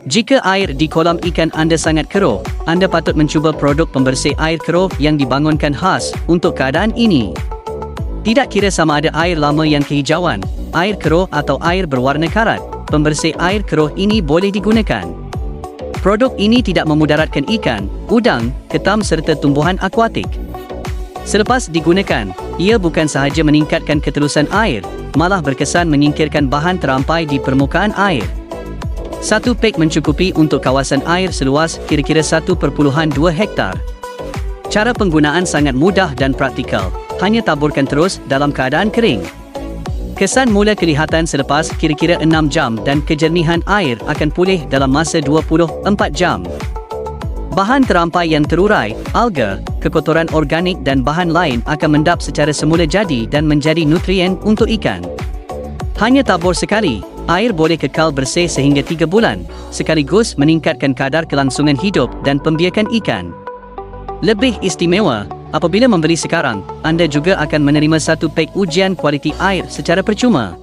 Jika air di kolam ikan anda sangat keruh, anda patut mencuba produk pembersih air keruh yang dibangunkan khas untuk keadaan ini. Tidak kira sama ada air lama yang kehijauan, air keruh atau air berwarna karat, pembersih air keruh ini boleh digunakan. Produk ini tidak memudaratkan ikan, udang, ketam serta tumbuhan akuatik. Selepas digunakan, ia bukan sahaja meningkatkan ketelusan air, malah berkesan menyingkirkan bahan terampai di permukaan air. Satu pek mencukupi untuk kawasan air seluas kira-kira 1.2 hektar. Cara penggunaan sangat mudah dan praktikal, hanya taburkan terus dalam keadaan kering. Kesan mula kelihatan selepas kira-kira 6 jam dan kejernihan air akan pulih dalam masa 24 jam. Bahan terampai yang terurai, alga, kekotoran organik dan bahan lain akan mendap secara semula jadi dan menjadi nutrien untuk ikan. Hanya tabur sekali, air boleh kekal bersih sehingga 3 bulan, sekaligus meningkatkan kadar kelangsungan hidup dan pembiakan ikan. Lebih istimewa, apabila membeli sekarang, anda juga akan menerima 1 pek ujian kualiti air secara percuma.